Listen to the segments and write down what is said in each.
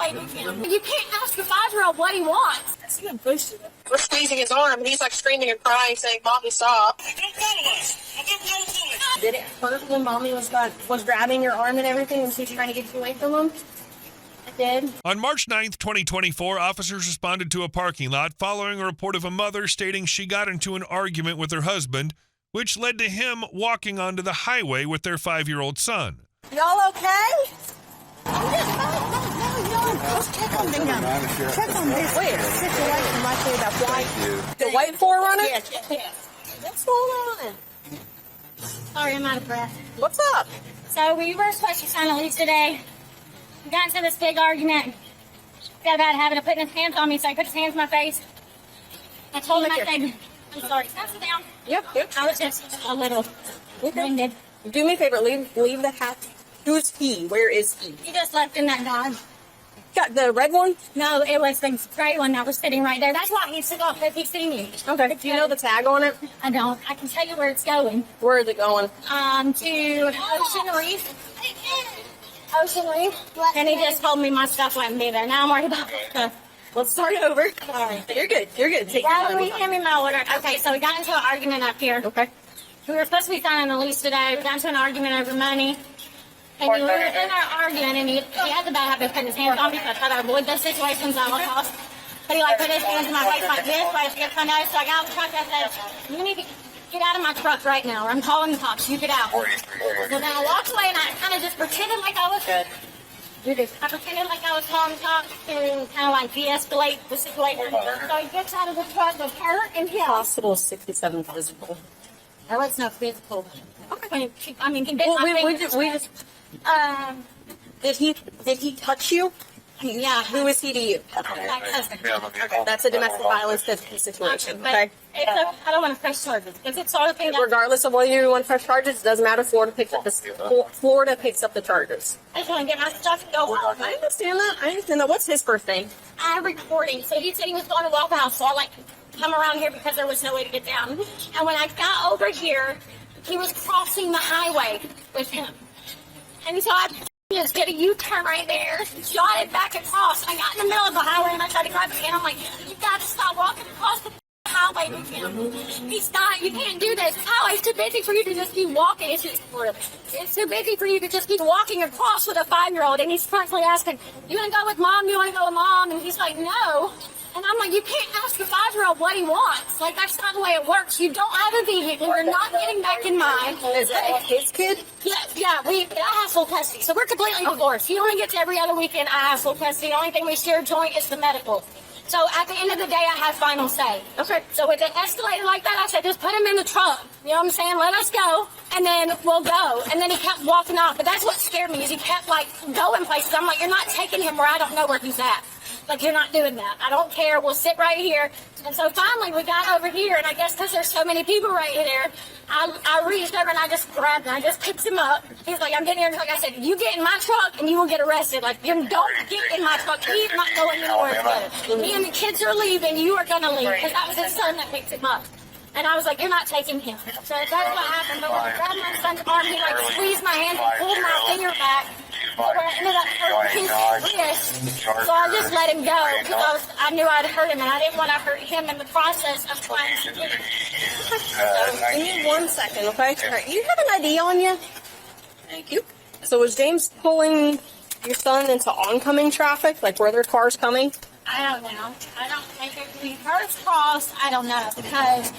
highway with him. You can't ask a 5-year-old what he wants. We're squeezing his arm, and he's like screaming and crying, saying, "Mommy, stop!" Did it hurt when Mommy was grabbing your arm and everything, and she was trying to get you away from him? It did. On March 9th, 2024, officers responded to a parking lot following a report of a mother stating she got into an argument with her husband, which led to him walking onto the highway with their 5-year-old son. Y'all okay? Let's check on them. Check on this situation right there, that white. The white 4Runner? Yes. What's going on? Sorry, I'm out of breath. What's up? So we were supposed to sign a lease today. We got into this big argument. Got about having to put his hands on me, so I put his hands in my face. I told him, I said, I'm sorry. Can I sit down? Yep. I was just a little winded. Do me a favor, leave the hat. Who's he? Where is he? He just left in that dog. Got the red one? No, it was the gray one that was sitting right there. That's why he took off, if he's seen me. Okay. Do you know the tag on it? I don't. I can tell you where it's going. Where is it going? To Ocean Reef. Ocean Reef. And he just told me my stuff wouldn't be there. Now I'm worried about it. Let's start over. All right. You're good. Take your time. Hand me my order. Okay, so we got into an argument up here. Okay. We were supposed to be signing a lease today. We got into an argument over money. And we were in our argument, and he had the bad habit of putting his hands on me, so I tried to avoid those situations at all costs. But he put his hands in my face like this, so I had to get my nose. So I got out of the truck and I said, "You need to get out of my truck right now, or I'm calling the cops. You get out." So then I walked away, and I kind of just pretended like I was good. I pretended like I was calling the cops to kind of de-escalate the situation. So he gets out of the truck with her and him. Hospital 67 physical. There was no physical. Okay. I mean, he bit my fingers. Did he touch you? Yeah. Who is he to you? My husband. Okay, that's a domestic violence situation. Okay. I don't want to press charges. If it's all thing Regardless of whether you want to press charges, it doesn't matter. Florida picks up the charges. I just want to get my stuff and go home. I understand that. What's his first name? I'm recording. So he said he was going to Waffle House, so I come around here because there was no way to get down. And when I got over here, he was crossing the highway with him. And so I just did a U-turn right there, shot it back across. I got in the middle of the highway and I tried to grab his hand. I'm like, you got to stop walking across the highway with him. He's not, you can't do this. The highway's too busy for you to just keep walking. It's too busy for you to just keep walking across with a 5-year-old. And he's constantly asking, you want to go with Mom? You want to go with Mom? And he's like, no. And I'm like, you can't ask a 5-year-old what he wants. That's not the way it works. You don't have a vehicle. You're not getting back in mine. Is that his kid? Yeah. I have full custody. So we're completely divorced. He only gets every other weekend. I have full custody. The only thing we share joint is the medical. So at the end of the day, I have final say. Okay. So with it escalated like that, I said, just put him in the trunk. You know what I'm saying? Let us go, and then we'll go. And then he kept walking off. But that's what scared me, is he kept going places. I'm like, you're not taking him where I don't know where he's at. You're not doing that. I don't care. We'll sit right here. And so finally we got over here, and I guess because there's so many people right here, I reached over and I just grabbed him. I just picked him up. He's like, I'm getting in your truck. I said, you get in my truck and you will get arrested. You don't get in my truck. He's not going anywhere good. Me and the kids are leaving. You are going to leave. Because that was his son that picked him up. And I was like, you're not taking him. So that's what happened. But when I grabbed my son's arm, he squeezed my hand and pulled my finger back. Where I ended up hurting his wrist. So I just let him go because I knew I'd hurt him, and I didn't want to hurt him in the process of trying to get him. So, give me 1 second, okay? All right, you have an ID on you? Thank you. So was James pulling your son into oncoming traffic, where there are cars coming? I don't know. I don't think if we first crossed, I don't know, because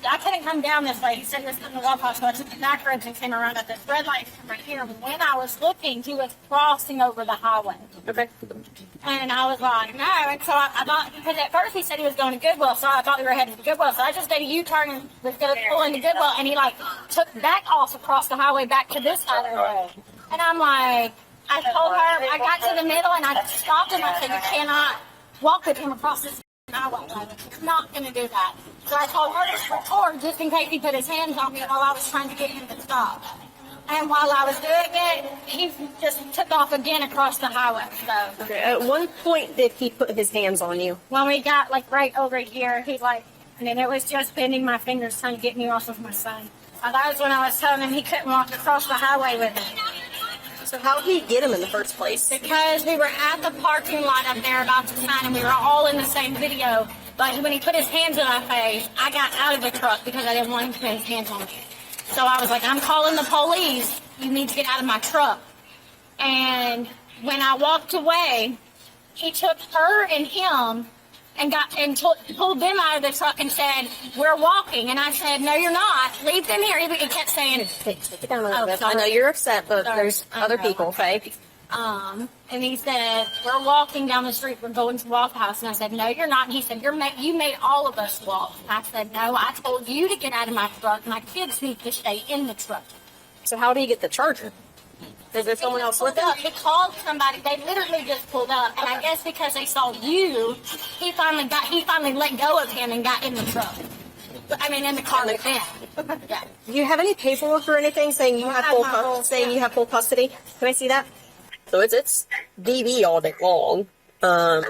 I couldn't come down this way. He said he was coming to Waffle House, so I took the back roads and came around at this red light right here. When I was looking, he was crossing over the highway. Okay. And I was like, no. And so I thought, because at first he said he was going to Goodwill, so I thought we were headed to Goodwill. So I just did a U-turn and was going to pull into Goodwill, and he took back off across the highway back to this side of the road. And I'm like, I told her, I got to the middle and I stopped him. I said, you cannot walk with him across this highway. You're not going to do that. So I told her to record just in case he put his hands on me while I was trying to get him to stop. And while I was doing it, he just took off again across the highway. So okay. At one point did he put his hands on you? When we got right over here, he and then it was just bending my fingers trying to get me off of my son. That was when I was telling him he couldn't walk across the highway with me. So how did he get him in the first place? Because we were at the parking lot up there about to sign, and we were all in the same video. But when he put his hands in my face, I got out of the truck because I didn't want him to put his hands on me. So I was like, I'm calling the police. You need to get out of my truck. And when I walked away, he took her and him and pulled them out of the truck and said, we're walking. And I said, no, you're not. Leave them here. He kept saying, Take it down a little bit. I know you're upset, but there's other people, okay? And he said, we're walking down the street. We're going to Waffle House. And I said, no, you're not. And he said, you made all of us walk. And I said, no, I told you to get out of my truck. My kids need to stay in the truck. So how do you get the charger? Is there someone else with him? He called somebody. They literally just pulled up, and I guess because they saw you, he finally let go of him and got in the truck. I mean, in the car with him. Yeah. Do you have any paperwork or anything saying you have full custody? Can I see that? So it's DV all day long. So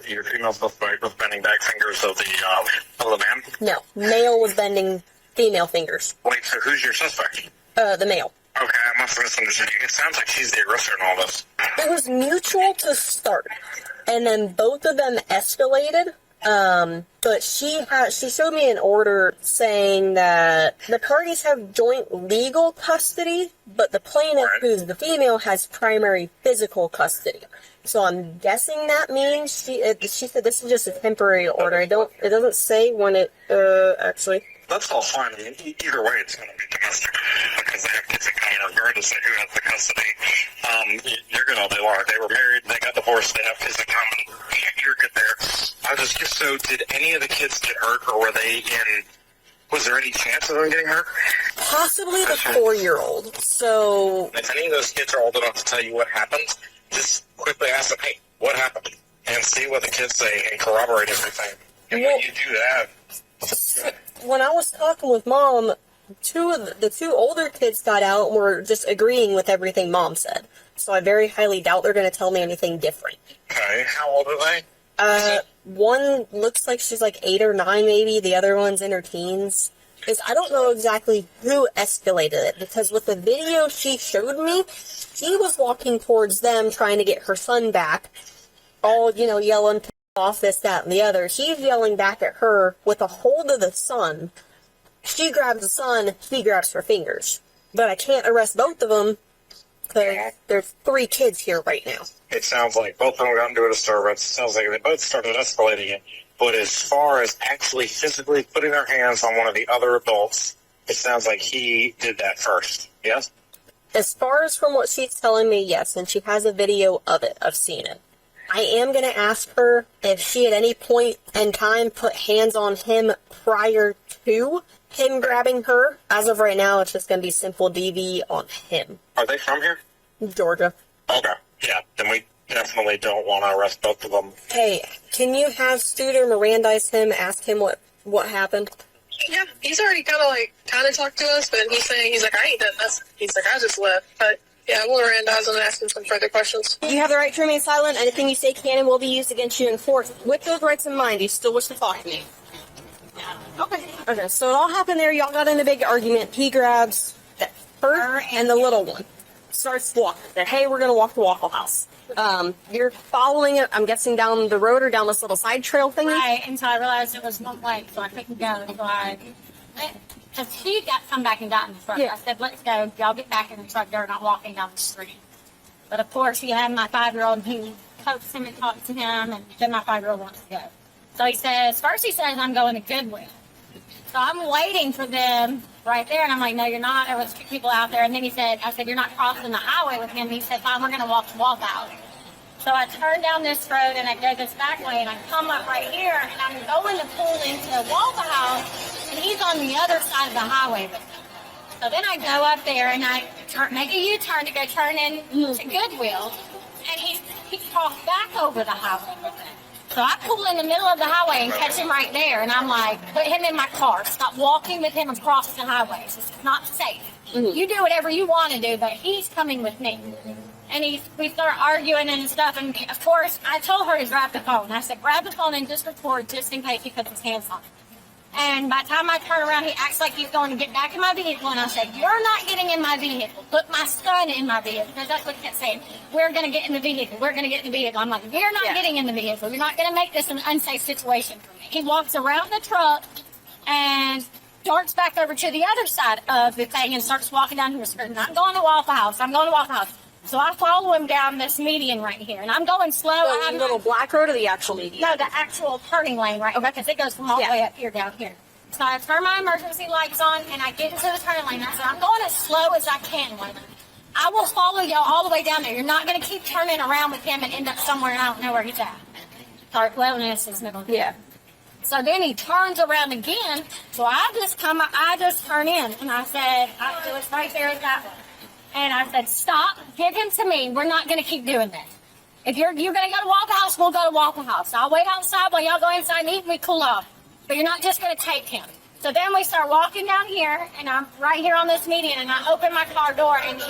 your female suspect was bending back fingers of the man? No, male was bending female fingers. Wait, so who's your suspect? The male. Okay, I must have misunderstood you. It sounds like she's the aggressor in all this. It was mutual to start, and then both of them escalated. But she showed me an order saying that the parties have joint legal custody, but the plaintiff, who's the female, has primary physical custody. So I'm guessing that means she said this is just a temporary order. It doesn't say when it actually. That's all fine. I mean, either way, it's going to be domestic because they have kids in common, regardless of who has the custody. You're good all day long. They were married, they got divorced, they have kids in common. You're good there. I was just so. Did any of the kids get hurt, or were they in? Was there any chance of them getting hurt? Possibly the 4-year-old. So if any of those kids are old enough to tell you what happened, just quickly ask them, "Hey, what happened?" and see what the kids say and corroborate everything. And when you do that. When I was talking with Mom, the two older kids got out and were just agreeing with everything Mom said. So I very highly doubt they're going to tell me anything different. Okay, how old are they? One looks like she's like 8 or 9 maybe. The other one's in her teens. I don't know exactly who escalated it, because with the video she showed me, she was walking towards them trying to get her son back, all, yelling off this, that, and the other. He's yelling back at her with a hold of the son. She grabs the son, he grabs her fingers. But I can't arrest both of them because there's 3 kids here right now. It sounds like both of them got into a disturbance. It sounds like they both started escalating it. But as far as actually physically putting their hands on one of the other adults, it sounds like he did that first. Yes? As far as from what she's telling me, yes. And she has a video of it. I've seen it. I am going to ask her if she at any point in time put hands on him prior to him grabbing her. As of right now, it's just going to be simple DV on him. Are they from here? Georgia. Okay. Yeah, then we definitely don't want to arrest both of them. Hey, can you have Studer Mirandize him, ask him what happened? Yeah, he's already kind of talked to us, but he's like, I ain't done this. He's like, I just left. But yeah, we'll Mirandize him and ask him some further questions. You have the right to remain silent. Anything you say can and will be used against you in court. With those rights in mind, you still wish to talk to me? Yeah. Okay, so it all happened there. Y'all got in a big argument. He grabs her and the little one. Starts walking. Said, hey, we're going to walk to Waffle House. You're following it, I'm guessing, down the road or down this little side trail thing? Right, until I realized it was one way, so I couldn't go. Because she got come back and got in the truck. Yeah. I said, let's go. Y'all get back in the truck. They're not walking down the street. But, of course, he had my 5-year-old who coaxed him and talked to him, and then my 5-year-old wants to go. So he says, first he says, I'm going to Goodwill. So I'm waiting for them right there, and I'm like, no, you're not. There was 2 people out there. And then I said, you're not crossing the highway with him. And he said, fine, we're going to walk to Waffle House. So I turn down this road, and I go this back way, and I come up right here, and I'm going to pull into Waffle House, and he's on the other side of the highway with me. So then I go up there, and I make a U-turn to go turn in to Goodwill, and he's crossed back over the highway with me. So I pull in the middle of the highway and catch him right there, and I'm like, put him in my car. Stop walking with him across the highway. It's not safe. Mm-hmm. You do whatever you want to do, but he's coming with me. And we start arguing and stuff, and of course, I told her to grab the phone. I said, grab the phone and just record, just in case he puts his hands on it. And by the time I turn around, he acts like he's going to get back in my vehicle. And I said, you're not getting in my vehicle. Put my son in my vehicle. Because that's what he kept saying. We're going to get in the vehicle. We're going to get in the vehicle. I'm like, you're not getting in the vehicle. You're not going to make this an unsafe situation for me. He walks around the truck and darts back over to the other side of the thing and starts walking down here. Screaming, I'm going to Waffle House. I'm going to Waffle House. So I follow him down this median right here. And I'm going slow. The little black road or the actual median? No, the actual turning lane right here. Because it goes from all the way up here down here. So I turn my emergency lights on and I get into the turning lane. I said, I'm going as slow as I can, women. I will follow y'all all the way down there. You're not going to keep turning around with him and end up somewhere and I don't know where he's at. Well, this is middle. Yeah. So then he turns around again. So I just turn in and I said, it was right there that way. And I said, stop, give him to me. We're not going to keep doing this. If you're going to go to Waffle House, we'll go to Waffle House. I'll wait outside while y'all go inside and eat and we cool off. But you're not just going to take him. So then we start walking down here, and I'm right here on this median, and I open my car door, and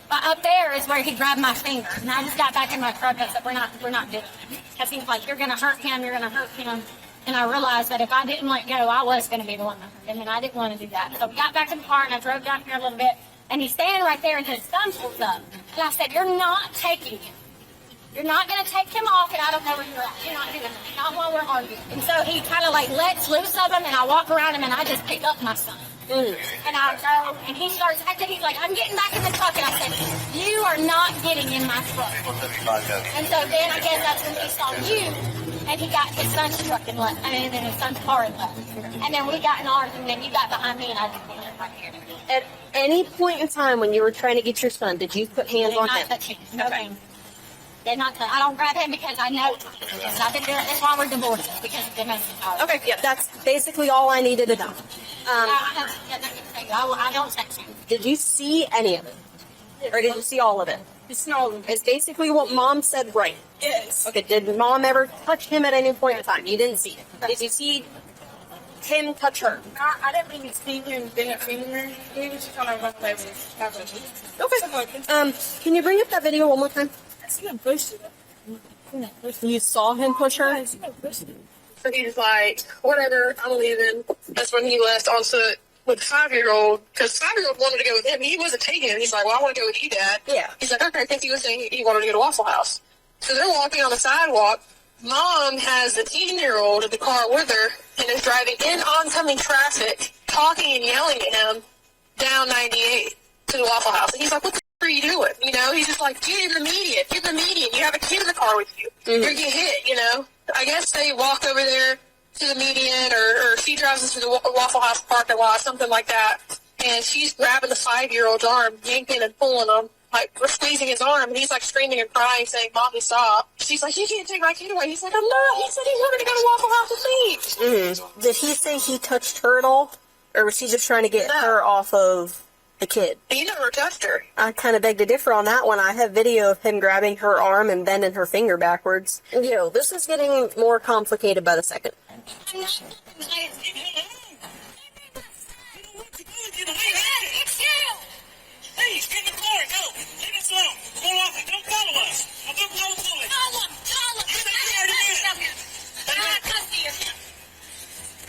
up there is where he grabbed my finger. And I just got back in my truck and said, we're not doing it. Because he's like, you're going to hurt him, you're going to hurt him. And I realized that if I didn't let go, I was going to be the one that hurt him, and I didn't want to do that. So we got back in the car, and I drove down here a little bit. And he's standing right there and his thumb pulls up. And I said, you're not taking him. You're not going to take him off and I don't know where you're at. You're not doing that. Not while we're arguing. And so he kind of like lets loose of him and I walk around him and I just pick up my son. And I go and he starts acting, he's like, I'm getting back in the truck. And I said, you are not getting in my truck. And so then I guess that's when he saw you and he got his son's truck and left. And then his son's car and left. And then we got in ours and then you got behind me and I just went right here. At any point in time when you were trying to get your son, did you put hands on him? Touch him. No hands. Did not touch. I don't grab him because I know. Because I've been doing it. That's why we're divorced. Because of domestic violence. Okay, yeah, that's basically all I needed to know. I don't touch him. Did you see any of it? Or did you see all of it? It's all of it. It's basically what Mom said, right? Yes. Okay, did Mom ever touch him at any point in time? You didn't see it. Did you see him touch her? I didn't really see him didn't finger. He was just kind of run away with Okay. Can you bring up that video one more time? I see him push it. You saw him push her? I see him push it. So he's like, whatever, I'm leaving. That's when he left on foot with the 5-year-old, because the 5-year-old wanted to go with him. He wasn't taking him. He's like, well, I want to go with you, Dad. Yeah. He's like, okay, I think he was saying he wanted to go to Waffle House. So they're walking on the sidewalk. Mom has the 10-year-old in the car with her and is driving in oncoming traffic, talking and yelling at him down 98 to the Waffle House. And he's like, what the f*** are you doing? You know, he's just like, get in the median. Get in the median. You have a kid in the car with you. You're going to get hit, you know. I guess they walk over there to the median, or she drives into the Waffle House parking lot, something like that. And she's grabbing the 5-year-old's arm, yanking and pulling him, like squeezing his arm. And he's like screaming and crying, saying, Mommy, stop. She's like, you can't take my kid away. He's like, I'm not. He said he wanted to go to Waffle House with me. Did he say he touched her at all? Or was he just trying to get her off of the kid? He never touched her. I kind of beg to differ on that one. I have video of him grabbing her arm and bending her finger backwards. And, you know, this is getting more complicated by the second. Hey, get in the car, go. Leave us alone. Go off and don't follow us. I'm going to call the police. Call him. You think you already did?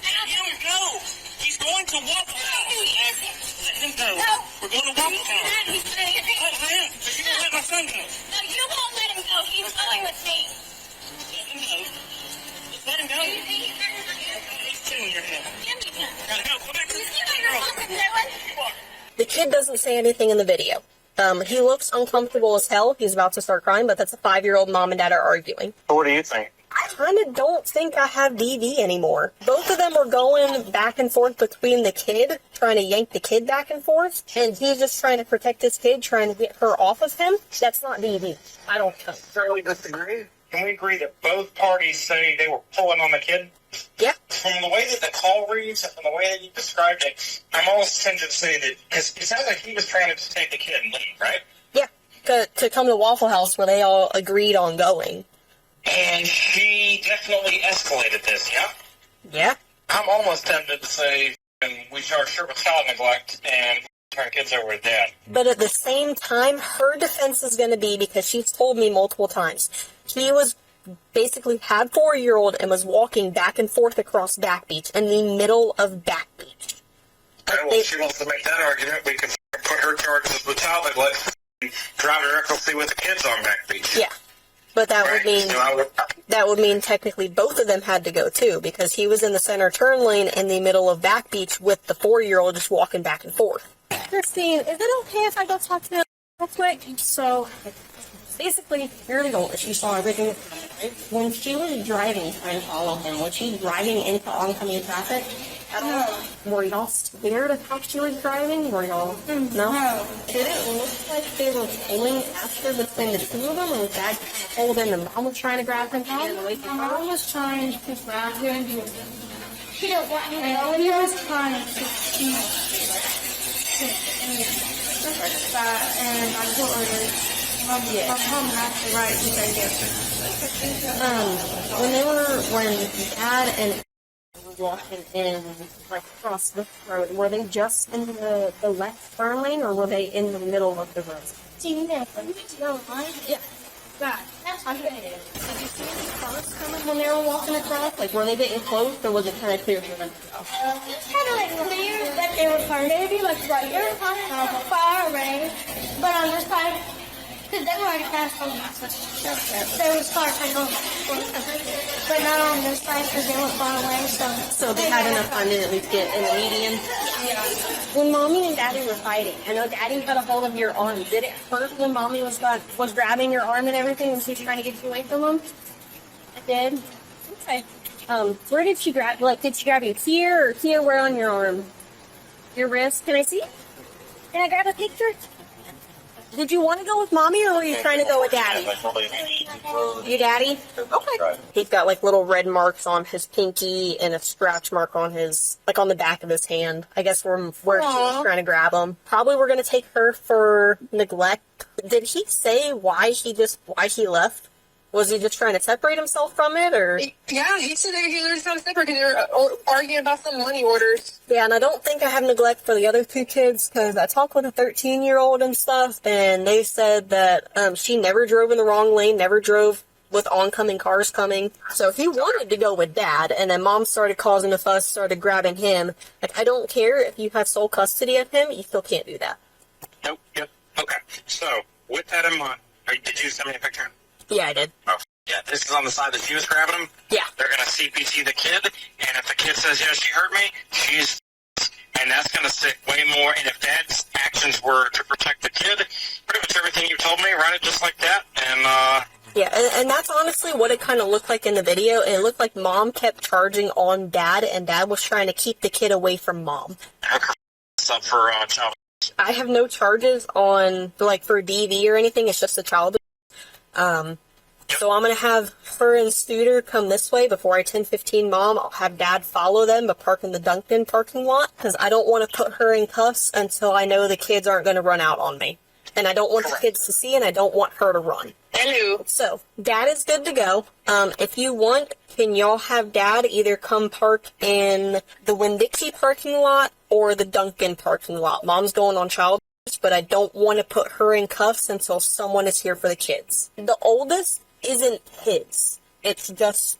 Let him go. He's going to Waffle House. Let him go. No. We're going to Waffle House. I am. So you're going to let my son go. No, you won't let him go. He's going with me. Let him go. Just let him go. He's chewing your head. Give me him. Gotta go. Come back to You see what you're fucking doing? You are. The kid doesn't say anything in the video. He looks uncomfortable as hell. He's about to start crying, but that's a 5-year-old mom and dad are arguing. So what do you think? I kind of don't think I have DV anymore. Both of them are going back and forth between the kid, trying to yank the kid back and forth, and he's just trying to protect his kid, trying to get her off of him. That's not DV. I don't think. Certainly disagree. Can we agree that both parties say they were pulling on the kid? Yeah. From the way that the call reads and from the way that you described it, I'm almost tempted to say that, because it sounds like he was trying to just take the kid and leave, right? Yeah. To come to Waffle House where they all agreed on going. And she definitely escalated this, yeah? Yeah. I'm almost tempted to say we charged her with child neglect and turn kids over with dad. But at the same time, her defense is going to be, because she's told me multiple times, he was basically had 4-year-old and was walking back and forth across Back Beach in the middle of Back Beach. Well, if she wants to make that argument, we can put her charges with child neglect, driving recklessly with the kids on Back Beach. Yeah, but that Right? would mean technically both of them had to go too, because he was in the center turn lane in the middle of Back Beach with the 4-year-old just walking back and forth. Christine, is it okay if I go talk to him real quick? So, basically, here's the goal. She saw everything. When she was driving, trying to follow him, was she driving into oncoming traffic at all? Were y'all scared of how she was driving? Were y'all? No? Did it look like they were pulling after between the two of them, or was Dad holding and Mom was trying to grab him? Mom was trying to grab him. He was trying to that, and I told her, I'm home after, right? She said yes. When Dad and were walking in, like, across the road, were they just in the left turn lane, or were they in the middle of the road? Do you know? Yeah. That. Did you see any cars coming when they were walking across? Like, were they getting close, or was it kind of clear for them to go? It's kind of like clear that they were trying to be like right here, far away, but on this side, because they were already past on that side. There was cars trying to go, but not on this side because they were far away. So they had enough time to at least get in the median. When Mommy and Daddy were fighting, I know Daddy got a hold of your arm. Did it hurt when Mommy was grabbing your arm and everything when she was trying to get you away from him? It did. Okay. Where did she grab? Like, did she grab you here or here? Where on your arm? Your wrist? Can I see? Can I grab a picture? Did you want to go with Mommy, or were you trying to go with Daddy? Your Daddy? Okay. He's got like little red marks on his pinky and a scratch mark on his, like on the back of his hand. I guess where she was trying to grab him. Probably we're gonna take her for neglect. Did he say why he left? Was he just trying to separate himself from it, or? Yeah, he said he learned how to separate because they were arguing about some money orders. Yeah, and I don't think I have neglect for the other two kids, because I talked with a 13-year-old and stuff, and they said that she never drove in the wrong lane, never drove with oncoming cars coming. So he wanted to go with Dad, and then Mom started causing a fuss, started grabbing him. Like, I don't care if you have sole custody of him, you still can't do that. Nope. Yep. Okay. So, with that in mind, did you send me a picture? Yeah, I did. Oh, yeah, this is on the side that she was grabbing him. Yeah. They're going to CPT the kid, and if the kid says, yeah, she hurt me, and that's going to stick way more. And if Dad's actions were to protect the kid, pretty much everything you told me, write it just like that, and, Yeah, and that's honestly what it kind of looked like in the video. It looked like Mom kept charging on Dad, and Dad was trying to keep the kid away from Mom. hook her up for child. I have no charges on, like, for DV or anything. It's just a child. So I'm going to have her and Scooter come this way before I 10:15 Mom. I'll have Dad follow them, but park in the Dunkin' parking lot, because I don't want to put her in cuffs until I know the kids aren't going to run out on me. And I don't want the kids to see, and I don't want her to run. Hello. So, Dad is good to go. If you want, can y'all have Dad either come park in the Winn-Dixie parking lot or the Dunkin' parking lot? Mom's going on child, but I don't want to put her in cuffs until someone is here for the kids. The oldest isn't his.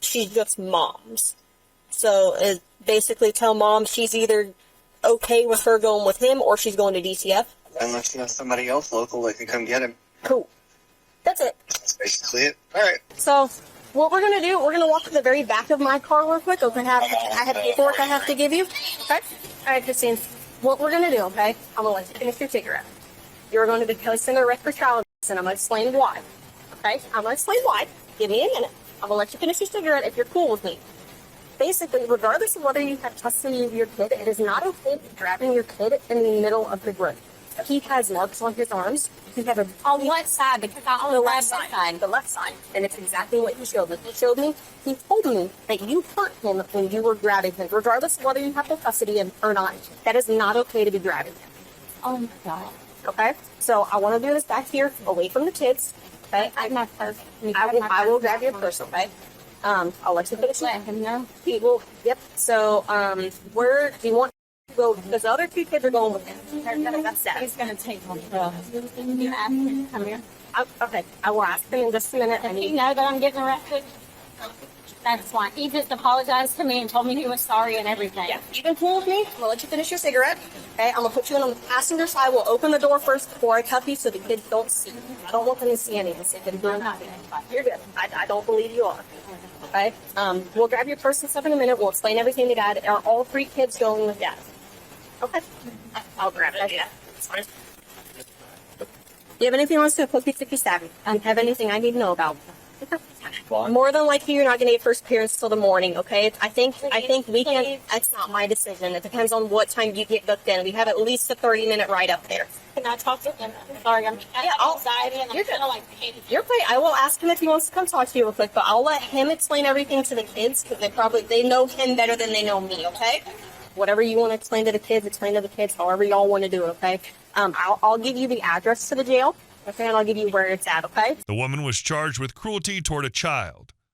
She's just Mom's. So, basically tell Mom she's either okay with her going with him or she's going to DCF. Unless you know somebody else local that can come get him. Cool. That's it. That's basically it. All right. So, what we're going to do, we're going to walk to the very back of my car real quick. I have paperwork I have to give you. Okay? All right, Christine. What we're going to do, okay? I'm going to let you finish your cigarette. You're going to be placing a record child, and I'm going to explain why. Okay? I'm going to explain why. Give me a minute. I'm going to let you finish your cigarette if you're cool with me. Basically, regardless of whether you have custody of your kid, it is not okay to be grabbing your kid in the middle of the road. He has marks on his arms. He has On what side? Because on the left side. The left side. And it's exactly what he showed me. He told me that you hurt him when you were grabbing him, regardless of whether you have the custody of him or not. That is not okay to be grabbing him. Oh my God. Okay? So I want to do this back here, away from the kids. Okay? I have my purse. I will grab your purse, okay? I'll let you finish. Let him know. He will. Yep. So, where do you want to go? Because the other two kids are going with him. That's that. He's going to take one. You ask him to come here. Okay, I will ask him in just a minute. And he know that I'm getting arrested. That's fine. He just apologized to me and told me he was sorry and everything. Yeah, you've been cool with me. I'm gonna let you finish your cigarette. Okay, I'm gonna put you in on the passenger side. We'll open the door first before I cuff you so the kids don't see. I don't want them to see anything. So you're good. I don't believe you are. Okay. We'll grab your purse and stuff in a minute. We'll explain everything to Dad. Are all 3 kids going with Dad? Okay. I'll grab it. Yeah. It's fine. Do you have anything else to pokey, sticky, stabby? Have anything I need to know about? Okay. More than likely, you're not going to get first appearance till the morning. Okay. I think we can. That's not my decision. It depends on what time you get booked in. We have at least a 30-minute ride up there. Can I talk to him? I'm sorry, I'm anxiety and I'm kind of like pain. You're great. I will ask him if he wants to come talk to you real quick, but I'll let him explain everything to the kids because they know him better than they know me. Okay. Whatever you want to explain to the kids, however y'all want to do it. Okay. I'll give you the address to the jail. Okay, and I'll give you where it's at, okay? The woman was charged with cruelty toward a child.